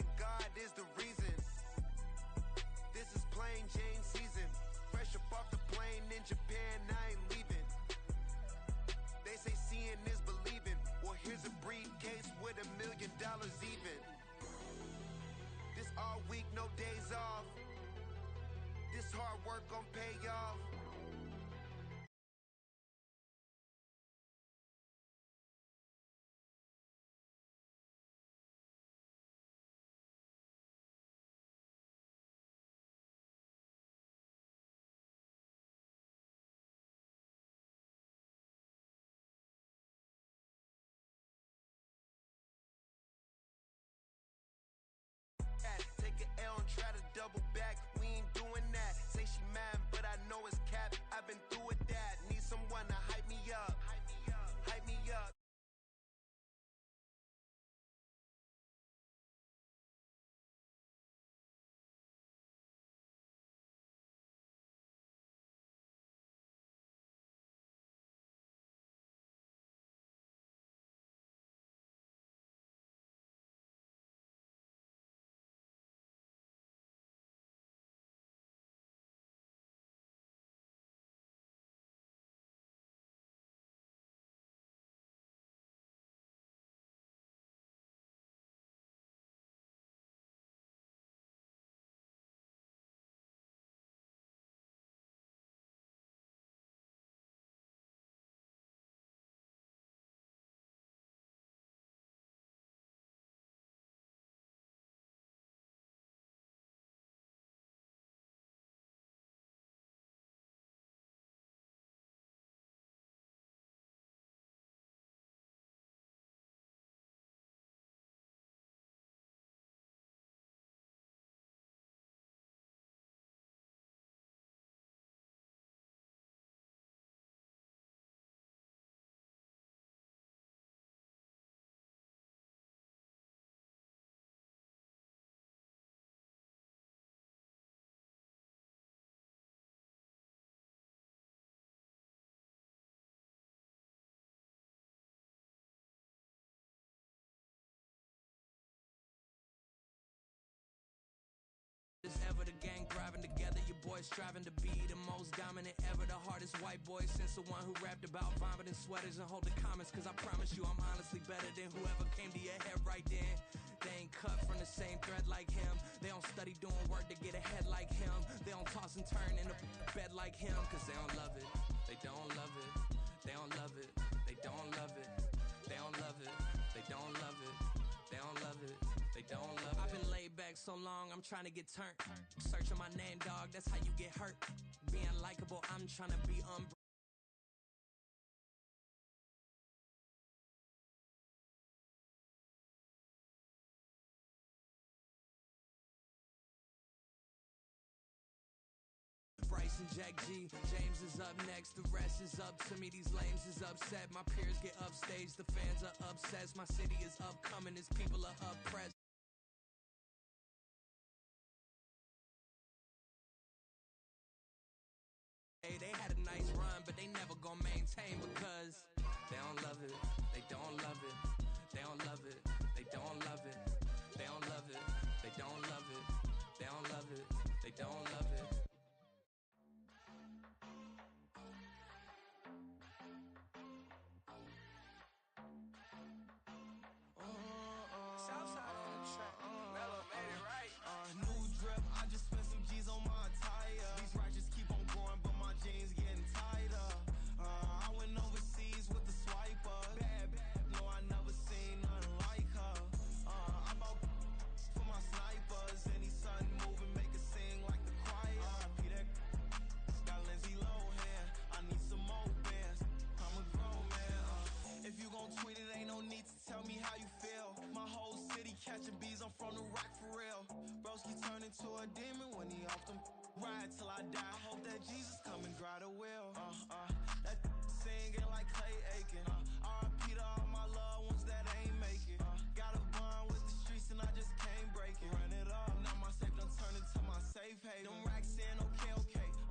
and God is the reason. This is plain Jane season. Fresh up off the plane in Japan, I ain't leaving. They say seeing is believing. Well, here's a briefcase with $1 million even. This all week, no days off. This hard work gon' pay off. Take an L and try to double back. We ain't doing that. Say she mad, but I know it's cap. I've been through with that. Need someone to hype me up. Hype me up. Ever the gang thriving together, your boys striving to be the most dominant ever, the hardest white boy since the one who rapped about vomiting sweaters and holding comments. Cause I promise you I'm honestly better than whoever came to your head right then. They ain't cut from the same thread like him. They don't study doing work to get ahead like him. They don't toss and turn in the bed like him. Cause they don't love it, they don't love it, they don't love it, they don't love it, they don't love it, they don't love it, they don't love it, they don't love it. I've been laid back so long, I'm trying to get turned. Searching my name, dog, that's how you get hurt. Being likable, I'm trying to be Bryce and Jack G, James is up next, the rest is up to me. These lames is upset, my peers get upstaged, the fans are obsessed. My city is upcoming, its people are oppressed. Hey, they had a nice run, but they never gonna maintain because they don't love it, they don't love it, they don't love it, they don't love it, they don't love it, they don't love it, they don't love it, they don't love it. Southside on the track. Mellow made it right. New drip, I just spent some G's on my attire. These righteous keep on going, but my jeans getting tighter. I went overseas with the swiper. Bad, no, I never seen nothing like her. I bought for my snipers. Any son moving, make it sing like the choir. Peter got Lindsay Lohan. I need some more bands. I'm a grown man. If you gon' tweet it, ain't no need to tell me how you feel. My whole city catching bees, I'm from the rock for real. Broski turn into a demon when he off them. Ride till I die. I hope that Jesus come and dry the wheel. That singing like Clay Aiken. R.I.P. to all my loved ones that ain't make it. Got a bond with the streets and I just can't break it. Run it up, now my safe done turned into my safe haven. Them racks in, okay.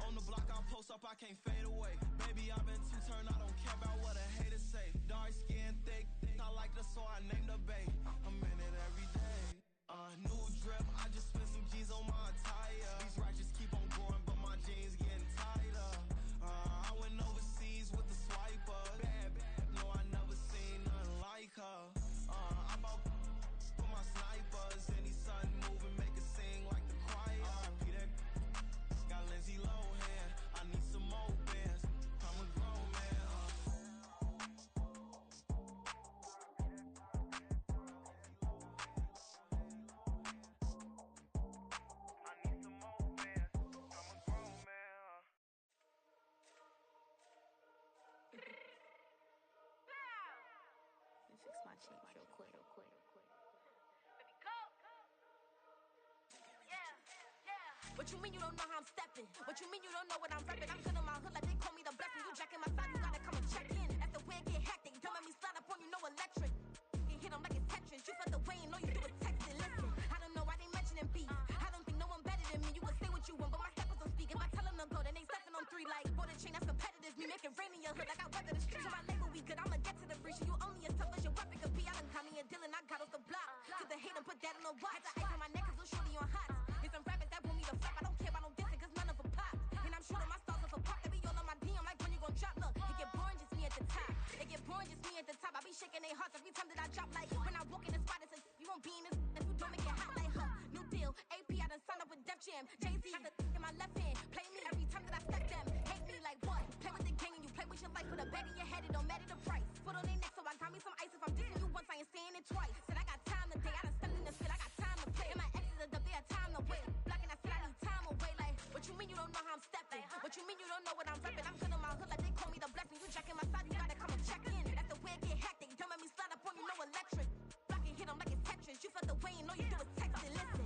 On the block I post up, I can't fade away. Baby, I've been too turned, I don't care about what a hater say. Dark skin, thick, I like the so I named a bae. I'm in it every day. New What you mean you don't know how I'm stepping? What you mean you don't know what I'm repping? I'm good in my hood like they call me the blessing. You jacking my side, you gotta come and check in. That's the way it get hectic. Don't make me slide up on you, no electric. You hit them like it's Tetris. You felt the way and all you do is text it. Listen, I don't know why they mentioning beef. I don't think no one better than me. You would say what you want, but my steppers don't speak. If I tell them to go, then they stepping on 3 like border chain. That's competitive. Me make it rain in your hood like I weather the streets. So my label we good. I'ma get to the breach. You only as tough as your weapon could be. I done caught me a deal and I got off the block. Cause the hate and put that on the watch. Had the ice on my neck cause little shorty on hot. There's some rappers that want me to flop. I don't care about no dissing cause none of them pop. And I'm shooting my stars off a pop. They be all on my DM like when you gon' drop. Look, it get boring just me at the top. It get boring just me at the top. I be shaking their hearts every time that I drop. Like when I walk in the spot, it says you won't be in this if you don't make it hot like her. New deal, AP, I done signed up with Def Jam. Jay-Z has the in my left hand. Play me every time that I step them. Hate me like what? Play with the gang and you play with your life. Put a bag in your head, it don't matter the price. Put on their neck so I got me some ice. If I'm dissing you once, I ain't saying it twice. Said I got time today, I done stepped in the field, I got time to play. And my exes are up there, time to wait. Blocking, I said I need time away. Like, what you mean you don't know how I'm stepping? What you mean you don't know what I'm repping? I'm good in my hood like they call me the blessing. You jacking my side, you gotta come and check in. That's the way it get hectic. Don't make me slide up on you, no electric. Blocking, hit them like it's Tetris. You felt the way and all you do is text it. Listen.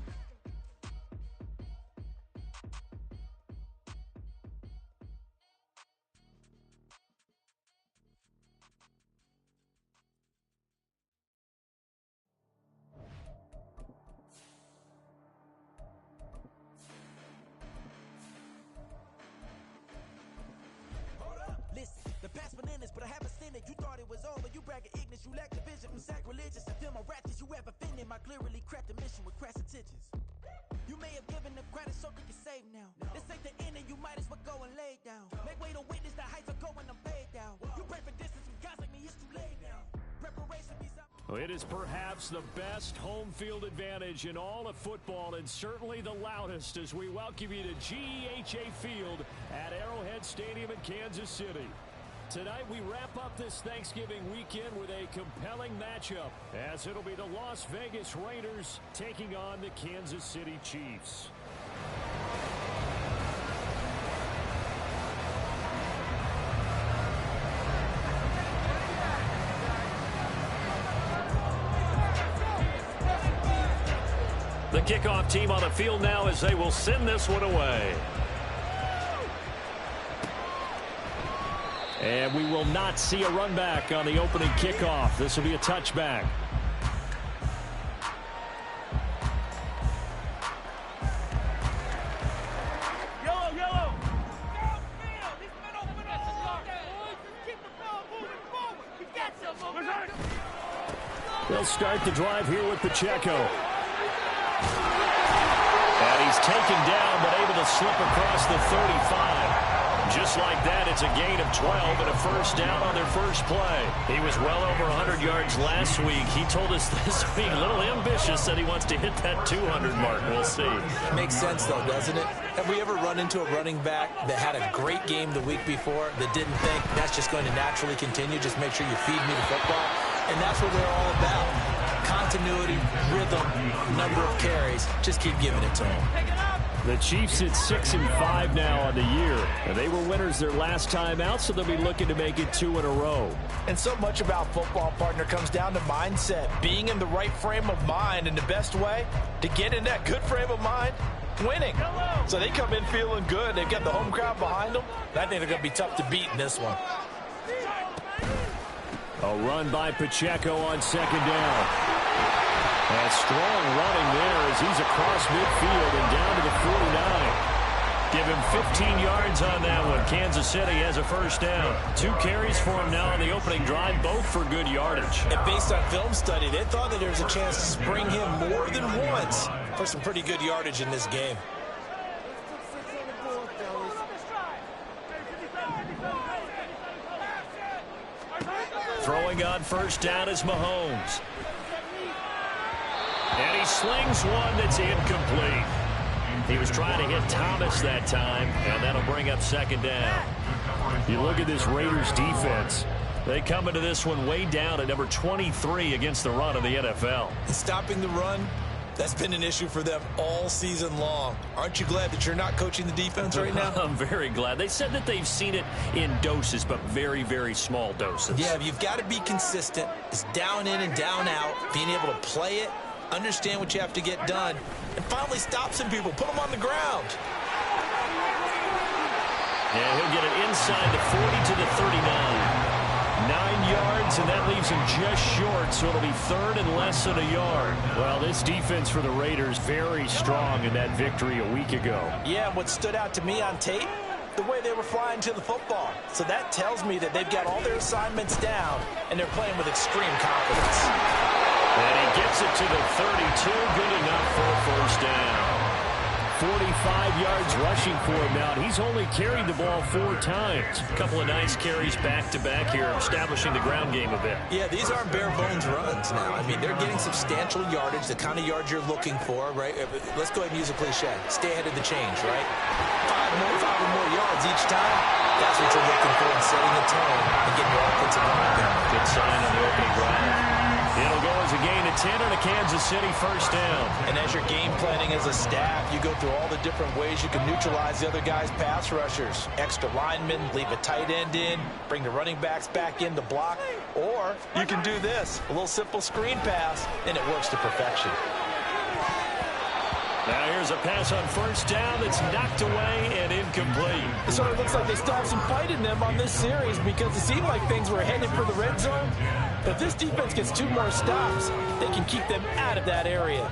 Listen, the past bananas, but I haven't seen it. You thought it was over, you bragging ignorance, you lack the vision from sacrilegious. I feel my ratchets, you have offended my clearly crafted mission with crass intentions. You may have given them credit so they can save now. This ain't the end and you might as well go and lay down. Make way to witness the heights are going, I'm paid down. You pray for distance from guys like me, it's too late now. Preparation means It is perhaps the best home field advantage in all of football and certainly the loudest as we welcome you to GEHA Field at Arrowhead Stadium in Kansas City. Tonight we wrap up this Thanksgiving weekend with a compelling matchup as it'll be the Las Vegas Raiders taking on the Kansas City Chiefs. The kickoff team on the field now as they will send this one away. And we will not see a run back on the opening kickoff. This will be a touchback. Yellow. They'll start the drive here with Pacheco. And he's taken down but able to slip across the 35. Just like that, it's a gain of 12 and a first down on their first play. He was well over 100 yards last week. He told us this week, a little ambitious, that he wants to hit that 200 mark. We'll see. Makes sense, though, doesn't it? Have we ever run into a running back that had a great game the week before that didn't think that's just going to naturally continue? Just make sure you feed me the football. And that's what they're all about. Continuity, rhythm, number of carries. Just keep giving it to them. The Chiefs at 6-5 now on the year. And they were winners their last time out, so they'll be looking to make it 2 in a row. And so much about football, partner, comes down to mindset. Being in the right frame of mind, and the best way to get in that good frame of mind, winning. So they come in feeling good. They've got the home crowd behind them. I think they're going to be tough to beat in this one. A run by Pacheco on second down. And strong running there as he's across midfield and down to the 49. Give him 15 yards on that one. Kansas City has a first down. 2 carries for him now on the opening drive, both for good yardage. And based on film study, they thought that there was a chance to spring him more than once for some pretty good yardage in this game. Throwing on first down is Mahomes. And he slings one that's incomplete. He was trying to hit Thomas that time, and that'll bring up second down. You look at this Raiders defense. They come into this one way down at number 23 against the run in the NFL. And stopping the run, that's been an issue for them all season long. Aren't you glad that you're not coaching the defense right now? I'm very glad. They said that they've seen it in doses, but very, very small doses. Yeah, you've got to be consistent. It's down in and down out, being able to play it, understand what you have to get done, and finally stop some people, put them on the ground. And he'll get it inside the 40 to the 39. 9 yards, and that leaves him just short, so it'll be third and less than a yard. Well, this defense for the Raiders very strong in that victory a week ago. Yeah, and what stood out to me on tape, the way they were flying to the football. So that tells me that they've got all their assignments down, and they're playing with extreme confidence. And he gets it to the 32, good enough for a first down. 45 yards rushing for him now. He's only carried the ball 4 times. A couple of nice carries back-to-back here, establishing the ground game a bit. Yeah, these aren't bare-bones runs now. I mean, they're getting substantial yardage, the kind of yards you're looking for, right? Let's go ahead and use a cliche. Stay ahead of the change, right? 5 or more yards each time. That's what you're looking for in setting the tone and getting your offensive line going. Good sign on the opening drive. It'll go as a gain of 10 on a Kansas City first down. And as you're game planning as a staff, you go through all the different ways you can neutralize the other guy's pass rushers. Extra linemen, leave a tight end in, bring the running backs back in to block. Or you can do this, a little simple screen pass, and it works to perfection. Now here's a pass on first down that's knocked away and incomplete. It sort of looks like they still have some fight in them on this series because it seemed like things were headed for the red zone. But if this defense gets 2 more stops, they can keep them out of that area.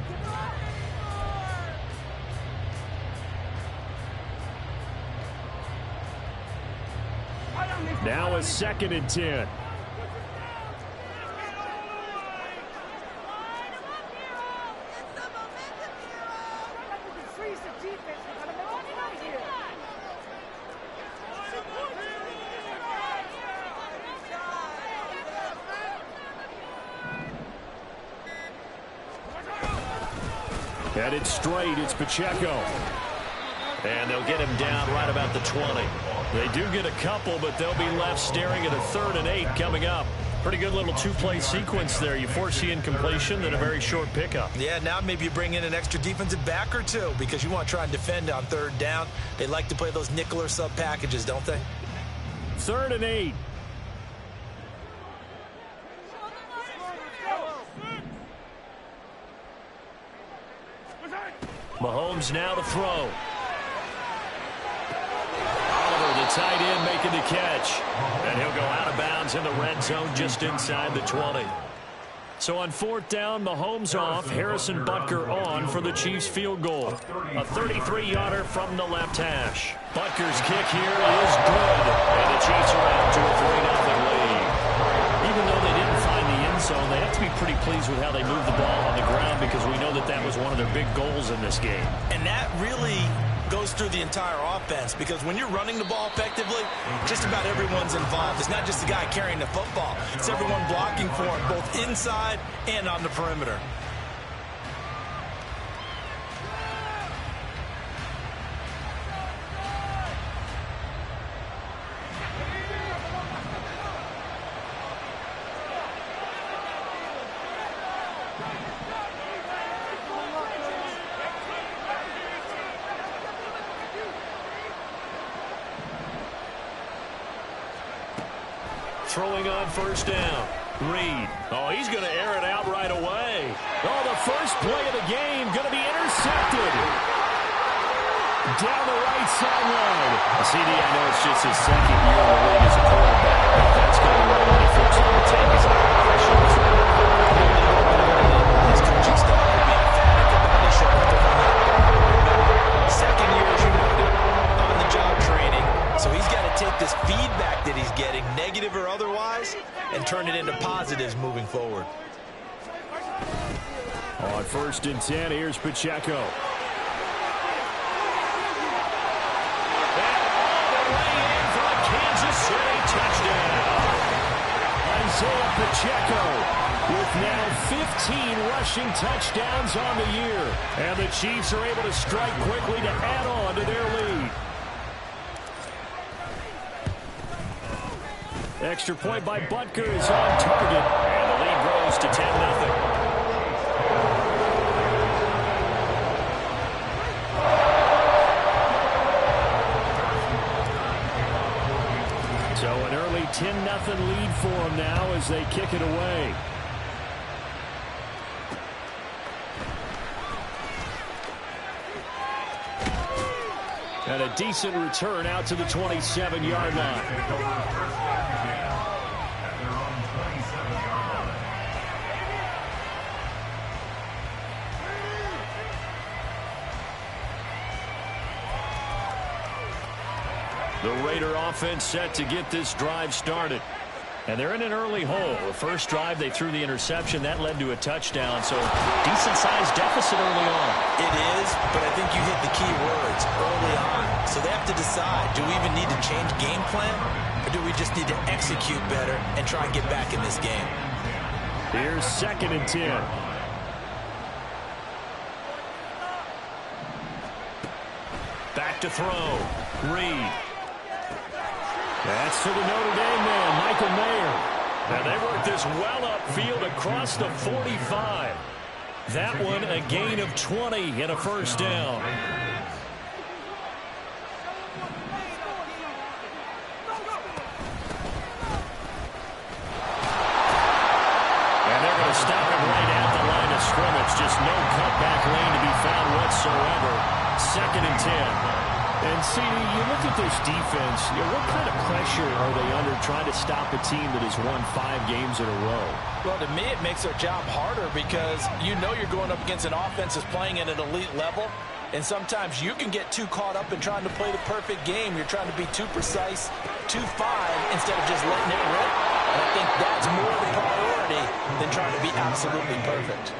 Now a 2nd and 10. Headed straight, it's Pacheco. And they'll get him down right about the 20. They do get a couple, but they'll be left staring at a 3rd and 8 coming up. Pretty good little 2-play sequence there. You force the incompletion, then a very short pickup. Yeah, now maybe you bring in an extra defensive back or 2 because you want to try and defend on 3rd down. They like to play those nickel or sub packages, don't they? 3rd and 8. Mahomes now to throw. Oliver, the tight end, making the catch. And he'll go out of bounds in the red zone just inside the 20. So on 4th down, Mahomes off, Harrison Butker on for the Chiefs field goal. A 33-yarder from the left hash. Butker's kick here is good. And the Chiefs are out to a 3-0 lead. Even though they didn't find the end zone, they have to be pretty pleased with how they moved the ball on the ground because we know that that was one of their big goals in this game. And that really goes through the entire offense because when you're running the ball effectively, just about everyone's involved. It's not just the guy carrying the football. It's everyone blocking for him, both inside and on the perimeter. Throwing on first down. Reed. Oh, he's going to air it out right away. Oh, the first play of the game going to be intercepted. Down the right sideline. CD, I know it's just his 2nd year in the league as a quarterback, but that's going to be one of the folks on the tape as a professional. His coaching style will be emphatic about his short term. 2nd year, as you noted, on the job training. So he's got to take this feedback that he's getting, negative or otherwise, and turn it into positives moving forward. On 1st and 10, here's Pacheco. Kansas City touchdown. Isaiah Pacheco with now 15 rushing touchdowns on the year. And the Chiefs are able to strike quickly to add on to their lead. Extra point by Butker is on target. And the lead grows to 10-0. So an early 10-0 lead for them now as they kick it away. And a decent return out to the 27-yard line. The Raider offense set to get this drive started. And they're in an early hole. The first drive, they threw the interception. That led to a touchdown, so decent-sized deficit early on. It is, but I think you hit the key words, early on. So they have to decide, do we even need to change game plan, or do we just need to execute better and try and get back in this game? Here's 2nd and 10. Back to throw. Reed. That's to the Notre Dame man, Michael Mayer. And they work this well upfield across the 45. That one a gain of 20 and a first down. And they're going to stop him right at the line of scrimmage. Just no cutback lane to be found whatsoever. 2nd and 10. And, CD, you look at this defense, what kind of pressure are they under trying to stop a team that has won 5 games in a row? Well, to me, it makes their job harder because you know you're going up against an offense that's playing at an elite level, and sometimes you can get too caught up in trying to play the perfect game. You're trying to be too precise, too fine, instead of just letting it rip. And I think that's more the priority than trying to be absolutely perfect.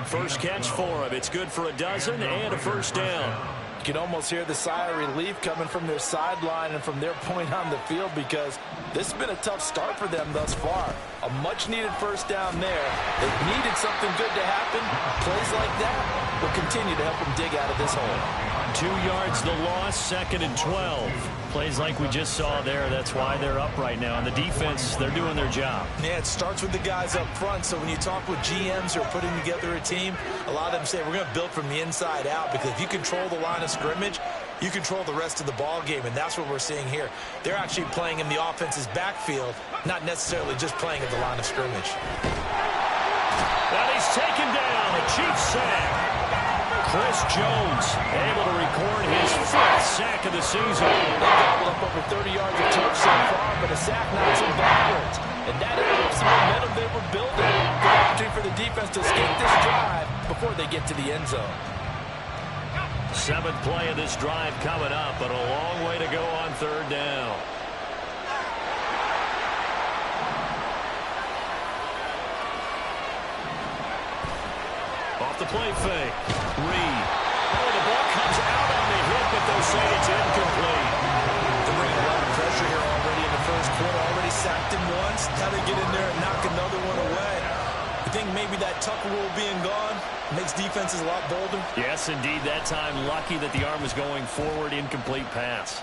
First catch for him. It's good for a dozen and a first down. You can almost hear the sigh of relief coming from their sideline and from their point on the field because this has been a tough start for them thus far. A much-needed first down there. They needed something good to happen. Plays like that will continue to help them dig out of this hole. 2 yards the loss, 2nd and 12. Plays like we just saw there. That's why they're up right now. And the defense, they're doing their job. Yeah, it starts with the guys up front. So when you talk with GMs who are putting together a team, a lot of them say we're going to build from the inside out because if you control the line of scrimmage, you control the rest of the ball game, and that's what we're seeing here. They're actually playing in the offense's backfield, not necessarily just playing at the line of scrimmage. And he's taken down. A Chiefs sack. Chris Jones able to record his 5th sack of the season. They gobbled up over 30 yards of turf so far, but a sack knocks him backwards. And that interrupts the momentum they were building. Good opportunity for the defense to escape this drive before they get to the end zone. 7th play of this drive coming up, but a long way to go on 3rd down. Off the play fake. Reed. Oh, the ball comes out on the hit, but they'll say it's incomplete. They're bringing a lot of pressure here already in the first quarter. Already sacked him once. How to get in there and knock another one away. I think maybe that Tucker rule being gone makes defenses a lot bolder. Yes, indeed. That time, lucky that the arm was going forward. Incomplete pass.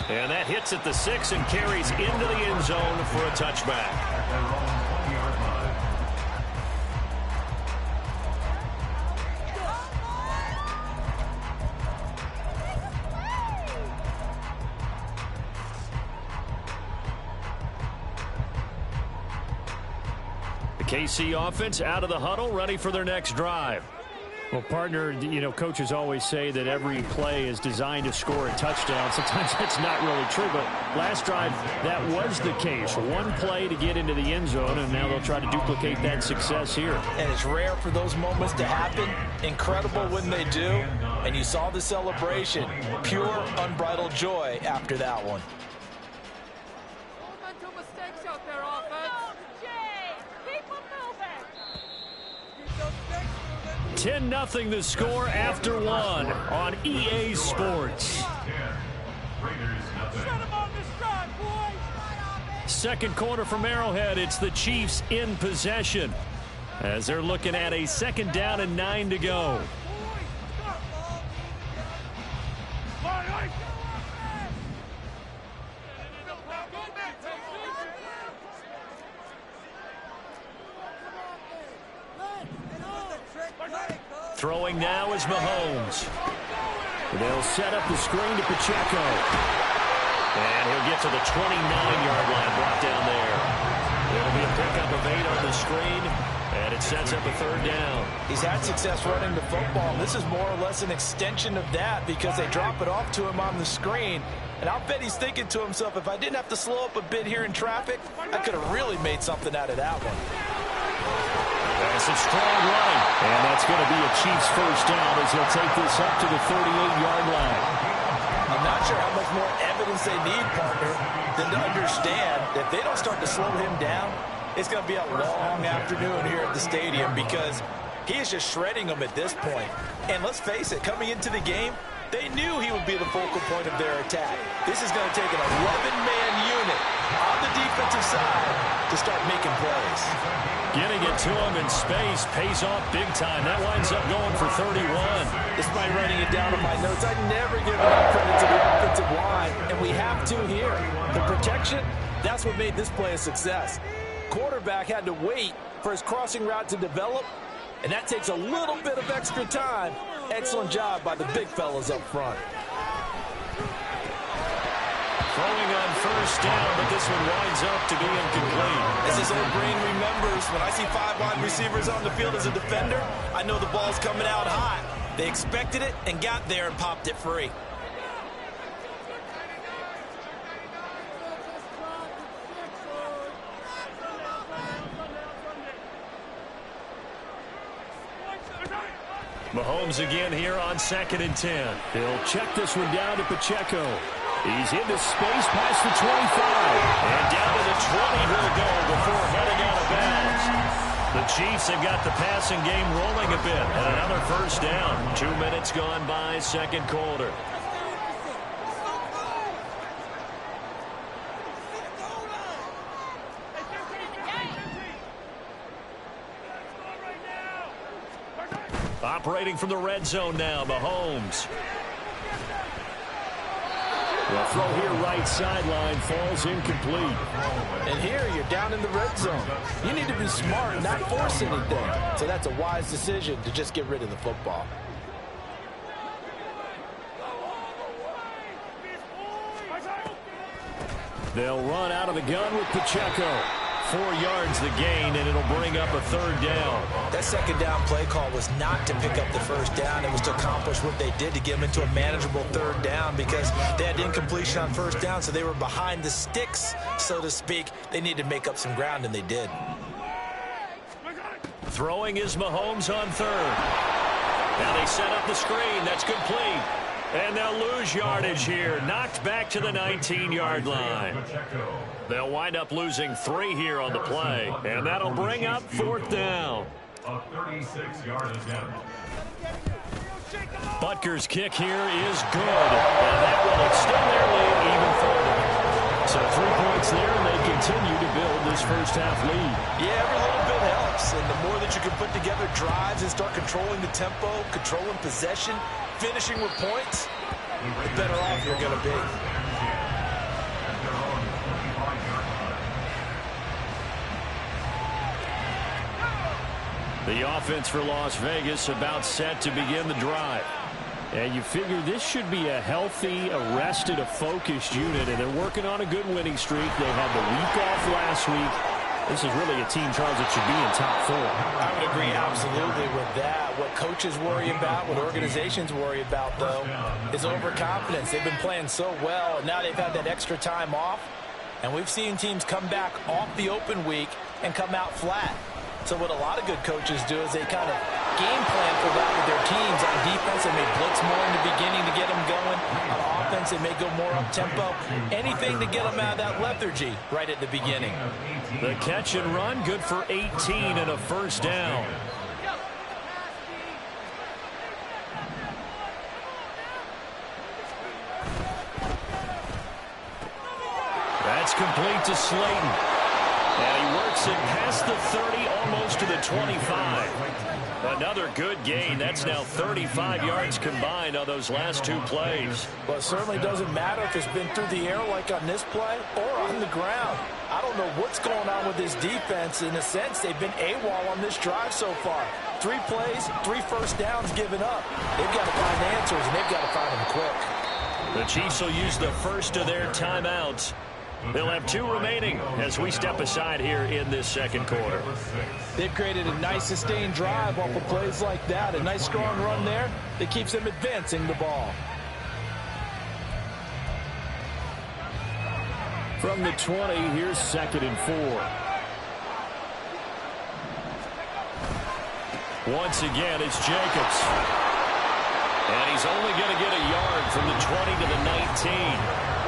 And that hits at the 6 and carries into the end zone for a touchback. KC offense out of the huddle, ready for their next drive. Well, partner, coaches always say that every play is designed to score a touchdown. Sometimes that's not really true, but last drive, that was the case. One play to get into the end zone, and now they'll try to duplicate that success here. And it's rare for those moments to happen. Incredible when they do. And you saw the celebration. Pure, unbridled joy after that one. 10-0 the score after 1 on EA Sports. Second quarter from Arrowhead. It's the Chiefs in possession as they're looking at a 2nd down and 9 to go. Throwing now is Mahomes. They'll set up the screen to Pacheco. And he'll get to the 29-yard line, brought down there. It'll be a pickup of 8 on the screen. And it sets up a third down. He's had success running the football. This is more or less an extension of that because they drop it off to him on the screen. And I'll bet he's thinking to himself, if I didn't have to slow up a bit here in traffic, I could have really made something out of that one. That's a strong run. And that's going to be a Chiefs first down as they'll take this up to the 38-yard line. I'm not sure how much more evidence they need, partner, than to understand that if they don't start to slow him down, it's going to be a long afternoon here at the stadium because he is just shredding them at this point. And let's face it, coming into the game, they knew he would be the focal point of their attack. This is going to take an 11-man unit on the defensive side to start making plays. Getting it to him in space pays off big time. That winds up going for 31. Despite writing it down in my notes, I never give enough credit to the offensive line, and we have to here. The protection, that's what made this play a success. Quarterback had to wait for his crossing route to develop, and that takes a little bit of extra time. Excellent job by the big fellas up front. Throwing on first down, but this one winds up to be incomplete. As his old brain remembers, when I see 5 wide receivers on the field as a defender, I know the ball's coming out hot. They expected it and got there and popped it free. Mahomes again here on 2nd and 10. He'll check this one down to Pacheco. He's into space past the 25. And down to the 20 he'll go before heading out of bounds. The Chiefs have got the passing game rolling a bit. And another first down. 2 minutes gone by, second quarter. Operating from the red zone now, Mahomes. The throw here right sideline falls incomplete. And here you're down in the red zone. You need to be smart and not force anything. So that's a wise decision to just get rid of the football. They'll run out of the gun with Pacheco. 4 yards the gain, and it'll bring up a third down. That second down play call was not to pick up the first down. It was to accomplish what they did to get them into a manageable third down because they had incompletion on first down, so they were behind the sticks, so to speak. They needed to make up some ground, and they did. Throwing is Mahomes on third. Now they set up the screen. That's complete. And they'll lose yardage here. Knocked back to the 19-yard line. They'll wind up losing 3 here on the play. And that'll bring up 4th down. A 36-yard attempt. Butker's kick here is good. And that will extend their lead even further. So 3 points there, and they continue to build this first half lead. Yeah, every little bit helps. And the more that you can put together drives and start controlling the tempo, controlling possession, finishing with points, the better off you're going to be. The offense for Las Vegas about set to begin the drive. And you figure this should be a healthy, arrested, a focused unit, and they're working on a good winning streak. They had the week off last week. This is really a team, Charles, that should be in top 4. I would agree absolutely with that. What coaches worry about, what organizations worry about, though, is overconfidence. They've been playing so well, and now they've had that extra time off. And we've seen teams come back off the open week and come out flat. So what a lot of good coaches do is they kind of game plan for that with their teams. On defense, they may blitz more in the beginning to get them going. On offense, they may go more up-tempo. Anything to get them out of that lethargy right at the beginning. The catch and run, good for 18 and a first down. That's complete to Slayton. And he works it past the 30, almost to the 25. Another good gain. That's now 35 yards combined on those last 2 plays. Well, it certainly doesn't matter if it's been through the air like on this play or on the ground. I don't know what's going on with this defense. In a sense, they've been AWOL on this drive so far. 3 plays, 3 first downs given up. They've got to find answers, and they've got to find them quick. The Chiefs will use the first of their timeouts. They'll have 2 remaining as we step aside here in this second quarter. They've created a nice sustained drive off of plays like that. A nice strong run there that keeps them advancing the ball. From the 20, here's 2nd and 4. Once again, it's Jacobs. And he's only going to get a yard from the 20 to the 19.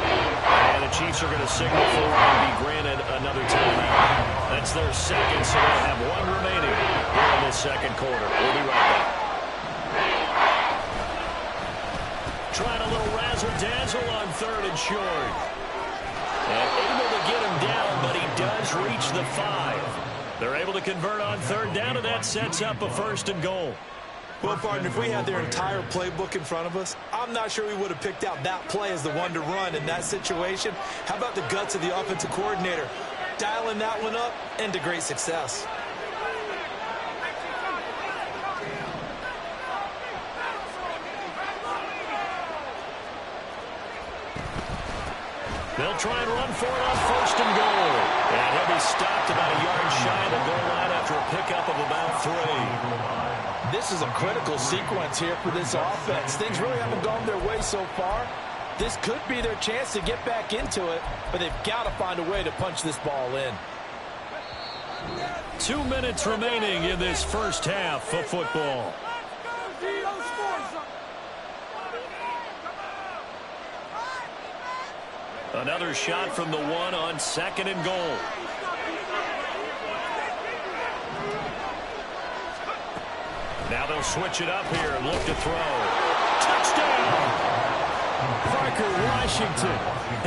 And the Chiefs are going to signal for him to be granted another timeout. That's their second, so they'll have 1 remaining here in this second quarter. We'll be right back. Trying a little razzle-dazzle on 3rd and short. And able to get him down, but he does reach the 5. They're able to convert on 3rd down, and that sets up a 1st and goal. Well, partner, if we had their entire playbook in front of us, I'm not sure we would have picked out that play as the one to run in that situation. How about the guts of the offensive coordinator? Dialing that one up into great success. They'll try and run for it on 1st and goal. And he'll be stopped about a yard shy of the goal line after a pickup of about 3. This is a critical sequence here for this offense. Things really haven't gone their way so far. This could be their chance to get back into it, but they've got to find a way to punch this ball in. 2 minutes remaining in this first half of football. Another shot from the 1 on 2nd and goal. Now they'll switch it up here and look to throw. Touchdown! Parker Washington,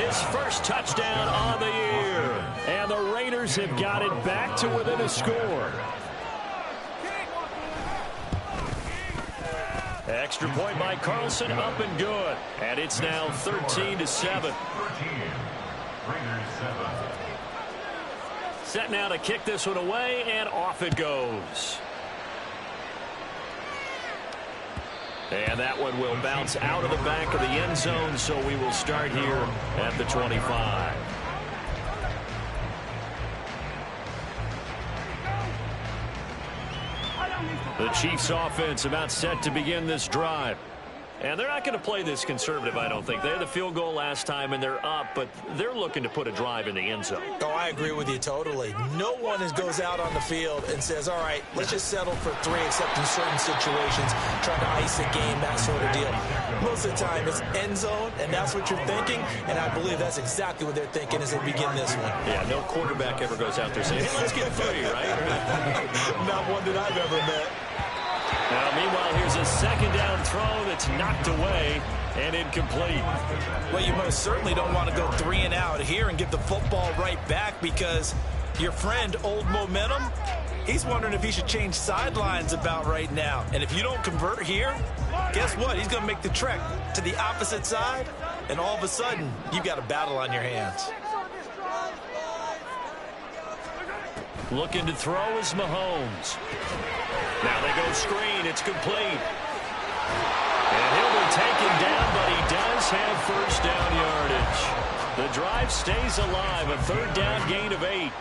his first touchdown on the year. And the Raiders have got it back to within a score. Extra point by Carlson, up and good. And it's now 13-7. Set now to kick this one away, and off it goes. And that one will bounce out of the back of the end zone, so we will start here at the 25. The Chiefs offense about set to begin this drive. And they're not going to play this conservative, I don't think. They had the field goal last time, and they're up, but they're looking to put a drive in the end zone. Oh, I agree with you totally. No one goes out on the field and says, all right, let's just settle for 3, except in certain situations, trying to ice a game, that sort of deal. Most of the time, it's end zone, and that's what you're thinking, and I believe that's exactly what they're thinking as they begin this one. Yeah, no quarterback ever goes out there saying, hey, let's get footy, right? Not one that I've ever met. Now, meanwhile, here's a second down throw that's knocked away and incomplete. Well, you most certainly don't want to go 3 and out here and get the football right back, because your friend, Old Momentum, he's wondering if he should change sidelines about right now. And if you don't convert here, guess what? He's going to make the trek to the opposite side, and all of a sudden, you've got a battle on your hands. Looking to throw is Mahomes. Now they go screen. It's complete. And he'll be taken down, but he does have first down yardage. The drive stays alive. A 3rd down gain of 8.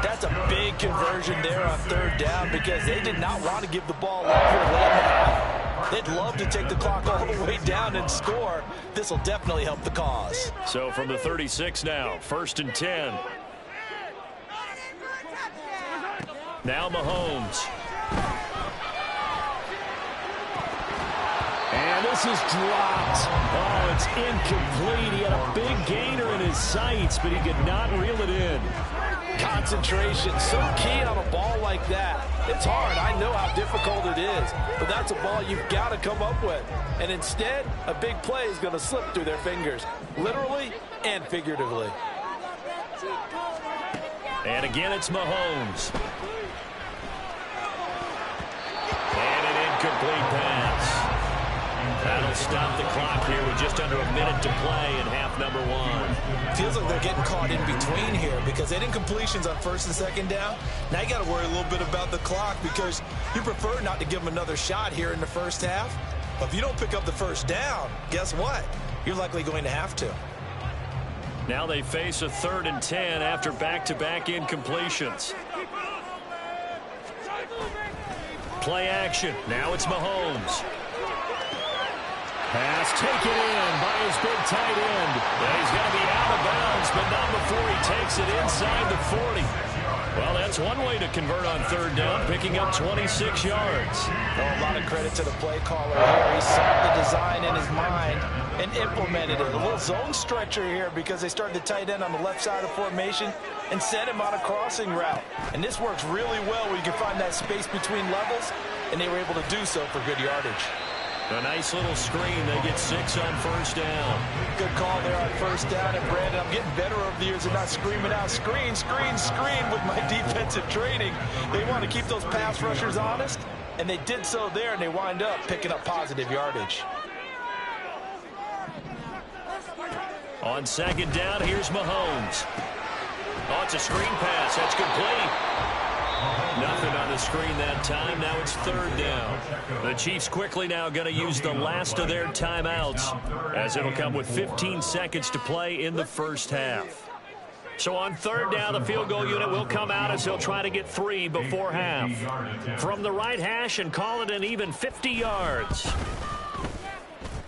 That's a big conversion there on 3rd down, because they did not want to give the ball up here late in the half. They'd love to take the clock all the way down and score. This will definitely help the cause. So from the 36 now, 1st and 10. Now Mahomes. And this is dropped. Oh, it's incomplete. He had a big gainer in his sights, but he could not reel it in. Concentration, so key on a ball like that. It's hard. I know how difficult it is, but that's a ball you've got to come up with. And instead, a big play is going to slip through their fingers, literally and figuratively. And again, it's Mahomes. And an incomplete pass. That'll stop the clock here with just under a minute to play in half number 1. Feels like they're getting caught in between here, because they did incompletions on 1st and 2nd down. Now you got to worry a little bit about the clock, because you prefer not to give them another shot here in the first half. But if you don't pick up the 1st down, guess what? You're likely going to have to. Now they face a 3rd and 10 after back-to-back incompletions. Play action. Now it's Mahomes. Pass taken in by his big tight end. He's going to be out of bounds, but not before he takes it inside the 40. Well, that's one way to convert on 3rd down, picking up 26 yards. Well, a lot of credit to the play caller here. He saw the design in his mind and implemented it. A little zone stretcher here because they started the tight end on the left side of formation and sent him on a crossing route. And this works really well where you can find that space between levels, and they were able to do so for good yardage. A nice little screen. They get 6 on 1st down. Good call there on 1st down. And, Brandon, I'm getting better over the years and not screaming out, screen, screen, screen with my defensive training. They want to keep those pass rushers honest, and they did so there, and they wind up picking up positive yardage. On 2nd down, here's Mahomes. Oh, it's a screen pass. That's complete. Nothing on the screen that time. Now it's 3rd down. The Chiefs quickly now going to use the last of their timeouts, as it'll come with 15 seconds to play in the 1st half. So on 3rd down, the field goal unit will come out as they'll try to get 3 before half. From the right hash and call it an even 50 yards.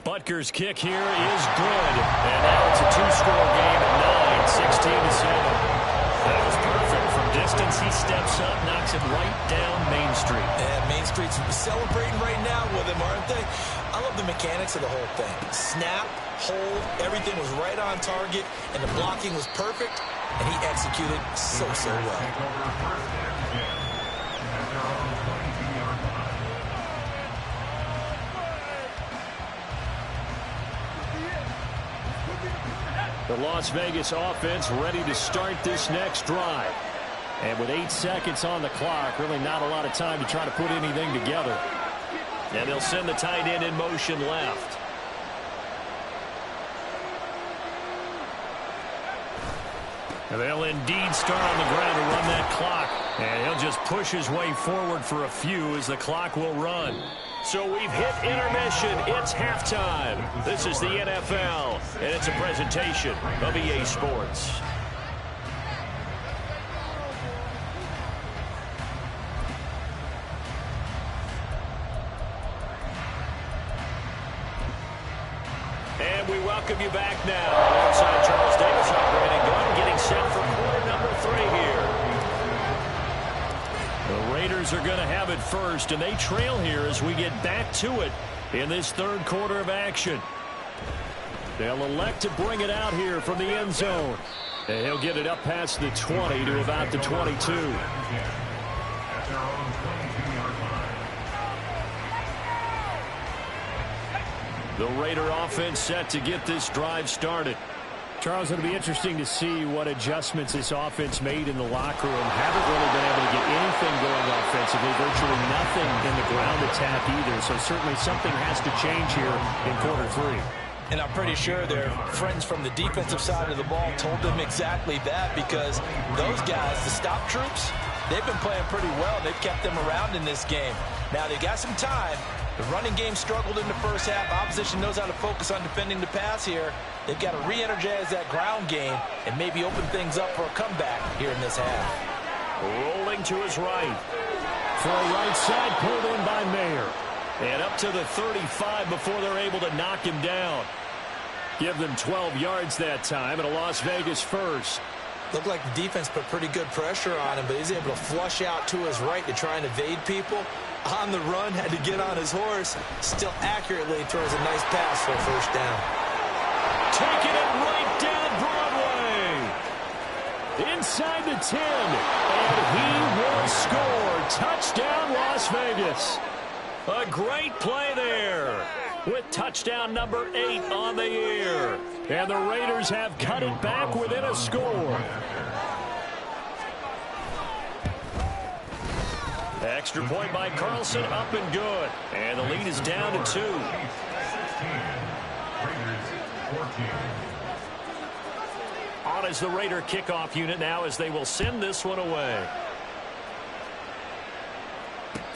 Butker's kick here is good. And now it's a 2-score game at 9, 16-7. That was perfect. From distance, he steps up, knocks it right down Main Street. And Main Street's celebrating right now with him, aren't they? I love the mechanics of the whole thing. Snap, hold, everything was right on target, and the blocking was perfect, and he executed so well. The Las Vegas offense ready to start this next drive. And with 8 seconds on the clock, really not a lot of time to try to put anything together. And they'll send the tight end in motion left. And they'll indeed start on the ground to run that clock. And he'll just push his way forward for a few as the clock will run. So we've hit intermission. It's halftime. This is the NFL, and it's a presentation of EA Sports. And we welcome you back now. Alongside Charles Davis, operating gun, getting set for quarter number 3 here. The Raiders are going to have it first, and they trail here as we get back to it in this 3rd quarter of action. They'll elect to bring it out here from the end zone. And he'll get it up past the 20 to about the 22. The Raider offense set to get this drive started. Charles, it'll be interesting to see what adjustments this offense made in the locker room. Haven't really been able to get anything going offensively, virtually nothing in the ground attack either. So certainly something has to change here in quarter 3. And I'm pretty sure their friends from the defensive side of the ball told them exactly that, because those guys, the stop troops, they've been playing pretty well. They've kept them around in this game. Now they got some time. The running game struggled in the 1st half. Opposition knows how to focus on defending the pass here. They've got to re-energize that ground game and maybe open things up for a comeback here in this half. Rolling to his right. For a right side, pulled in by Mayer. And up to the 35 before they're able to knock him down. Give them 12 yards that time, and a Las Vegas first. Looked like the defense put pretty good pressure on him, but he's able to flush out to his right to try and evade people. On the run, had to get on his horse. Still accurately throws a nice pass for a 1st down. Taking it right down Broadway. Inside the 10. And he will score. Touchdown, Las Vegas. A great play there. With touchdown number 8 on the year. And the Raiders have cut it back within a score. Extra point by Carlson, up and good. And the lead is down to 2. On is the Raider kickoff unit now as they will send this one away.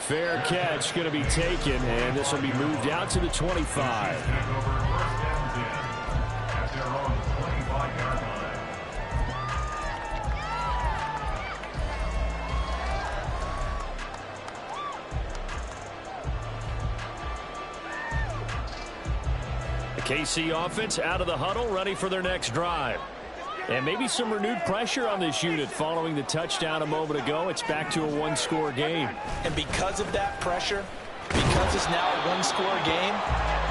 Fair catch going to be taken, and this will be moved out to the 25. KC offense out of the huddle, ready for their next drive. And maybe some renewed pressure on this unit following the touchdown a moment ago. It's back to a one-score game. And because of that pressure, because it's now a one-score game,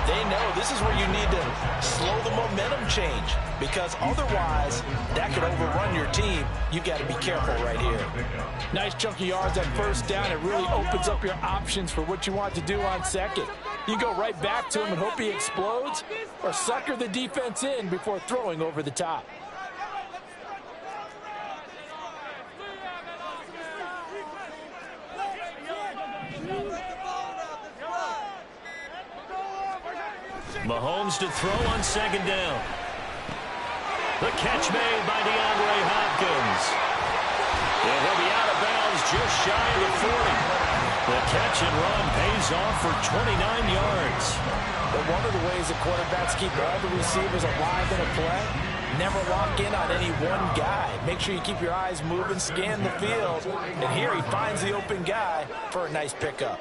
they know this is where you need to slow the momentum change, because otherwise that could overrun your team. You've got to be careful right here. Nice chunk of yards on first down. It really opens up your options for what you want to do on second. You go right back to him and hope he explodes, or sucker the defense in before throwing over the top. Mahomes to throw on second down. The catch made by DeAndre Hopkins. And he'll be out of bounds just shy of the 40. The catch and run pays off for 29 yards. But one of the ways that quarterbacks keep all the receivers alive in a play, never lock in on any one guy. Make sure you keep your eyes moving, scan the field. And here he finds the open guy for a nice pickup.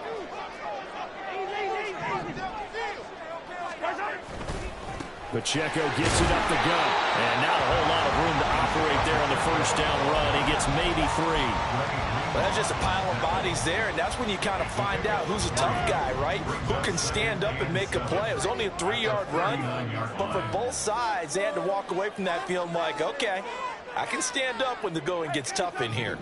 Pacheco gets it up the gut, and not a whole lot of room to operate there on the first down run. He gets maybe 3. Well, that's just a pile of bodies there, and that's when you kind of find out who's a tough guy, right? Who can stand up and make a play. It was only a 3-yard run, but for both sides, they had to walk away from that feeling like, okay, I can stand up when the going gets tough in here.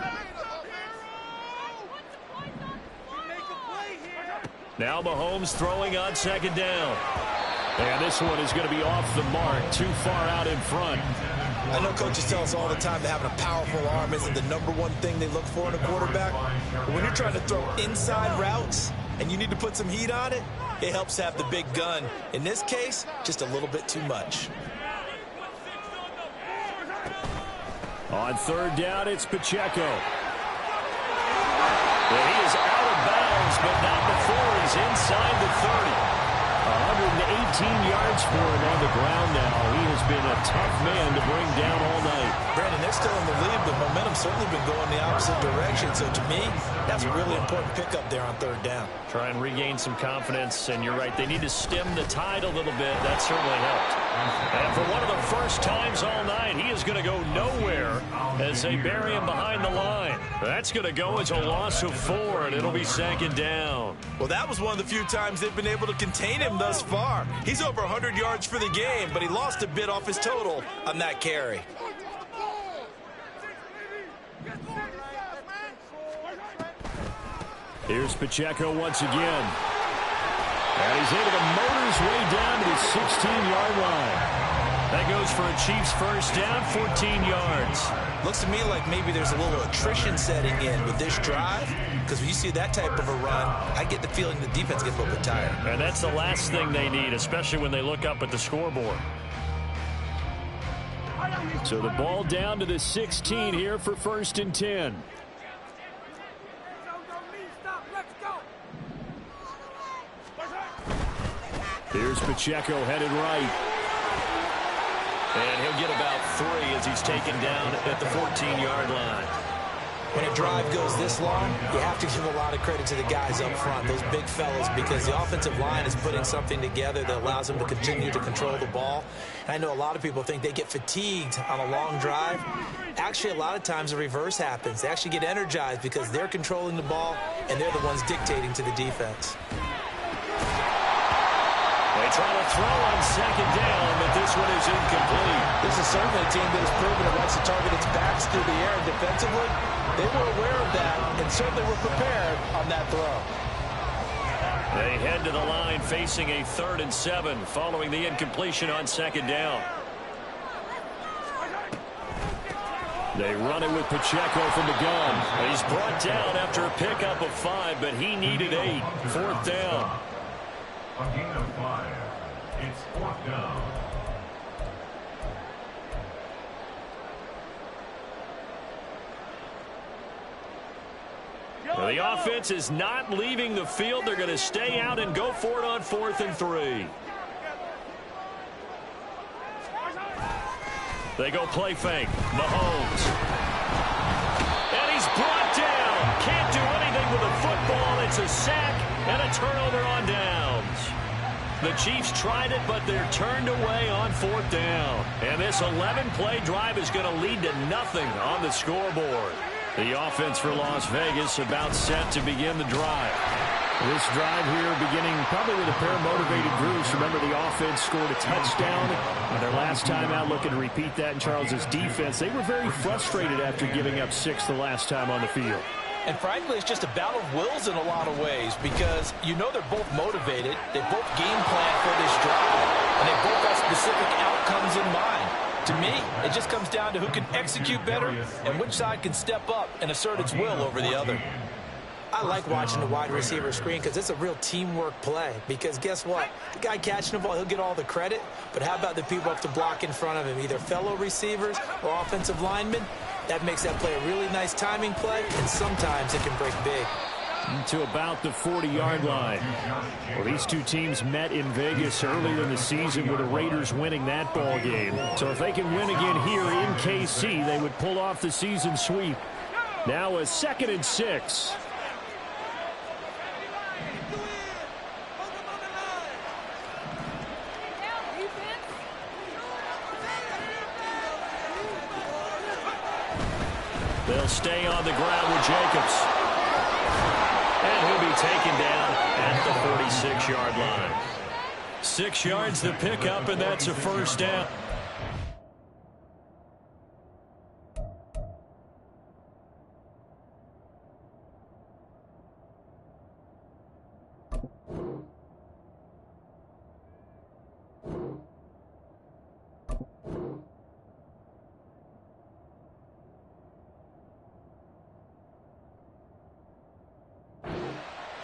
Now Mahomes throwing on second down. And this one is going to be off the mark, too far out in front. I know coaches tell us all the time that having a powerful arm isn't the number one thing they look for in a quarterback. But when you're trying to throw inside routes and you need to put some heat on it, it helps have the big gun. In this case, just a little bit too much. On third down, it's Pacheco. And he is out of bounds, but not before he's inside the 30. 118 yards for him on the ground now. He has been a tough man to bring down all night. Brandon, they're still in the lead, but momentum's certainly been going the opposite direction. So to me, that's a really important pickup there on third down. Try and regain some confidence, and you're right, they need to stem the tide a little bit. That certainly helped. And for one of the first times all night, he is going to go nowhere as they bury him behind the line. That's going to go as a loss of 4, and it'll be second down. Well, that was one of the few times they've been able to contain him thus far. He's over 100 yards for the game, but he lost a bit off his total on that carry. Here's Pacheco once again. And he's able to motor his way down to his 16-yard line. That goes for a Chiefs first down, 14 yards. Looks to me like maybe there's a little attrition setting in with this drive, because when you see that type of a run, I get the feeling the defense gets a little bit tired. And that's the last thing they need, especially when they look up at the scoreboard. So the ball down to the 16 here for first and 10. Here's Pacheco headed right. And he'll get about 3 as he's taken down at the 14-yard line. When a drive goes this long, you have to give a lot of credit to the guys up front, those big fellas, because the offensive line is putting something together that allows them to continue to control the ball. And I know a lot of people think they get fatigued on a long drive. Actually, a lot of times the reverse happens. They actually get energized because they're controlling the ball and they're the ones dictating to the defense. They try to throw on second down, but this one is incomplete. This is certainly a team that has proven it likes to target its backs through the air. Defensively, they were aware of that and certainly were prepared on that throw. They head to the line facing a 3rd and 7 following the incompletion on second down. They run it with Pacheco from the gun. He's brought down after a pickup of 5, but he needed 8. 4th down. A gain of 5. It's 4th down. Well, the offense is not leaving the field. They're going to stay out and go for it on 4th and 3. They go play fake. Mahomes. And he's brought down. Can't do anything with a football. It's a sack and a turnover on downs. The Chiefs tried it, but they're turned away on 4th down. And this 11-play drive is going to lead to nothing on the scoreboard. The offense for Las Vegas about set to begin the drive. This drive here beginning probably with a pair of motivated groups. Remember, the offense scored a touchdown on their last time out, looking to repeat that in Charles's defense. They were very frustrated after giving up 6 the last time on the field. And frankly, it's just a battle of wills in a lot of ways because you know they're both motivated. They both game plan for this drive, and they both have specific outcomes in mind. To me, it just comes down to who can execute better and which side can step up and assert its will over the other. I like watching the wide receiver screen because it's a real teamwork play. Because guess what? The guy catching the ball, he'll get all the credit. But how about the people up to block in front of him, either fellow receivers or offensive linemen? That makes that play a really nice timing play, and sometimes it can break big. To about the 40-yard line. Well, these two teams met in Vegas earlier in the season with the Raiders winning that ball game. So if they can win again here in KC, they would pull off the season sweep. Now a 2nd and 6. They'll stay on the ground with Jacobs. And he'll be taken down at the 46-yard line. 6 yards the pickup, and that's a 1st down.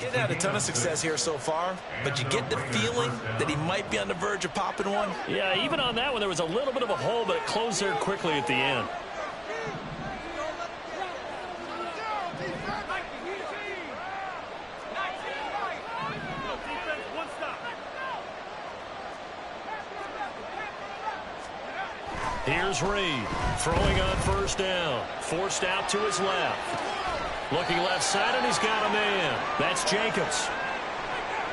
Didn't have a ton of success here so far, but you get the feeling that he might be on the verge of popping one. Yeah, even on that one, there was a little bit of a hole, but it closed there quickly at the end. Here's Reed, throwing on 1st down, forced out to his left. Looking left side, and he's got a man. That's Jacobs.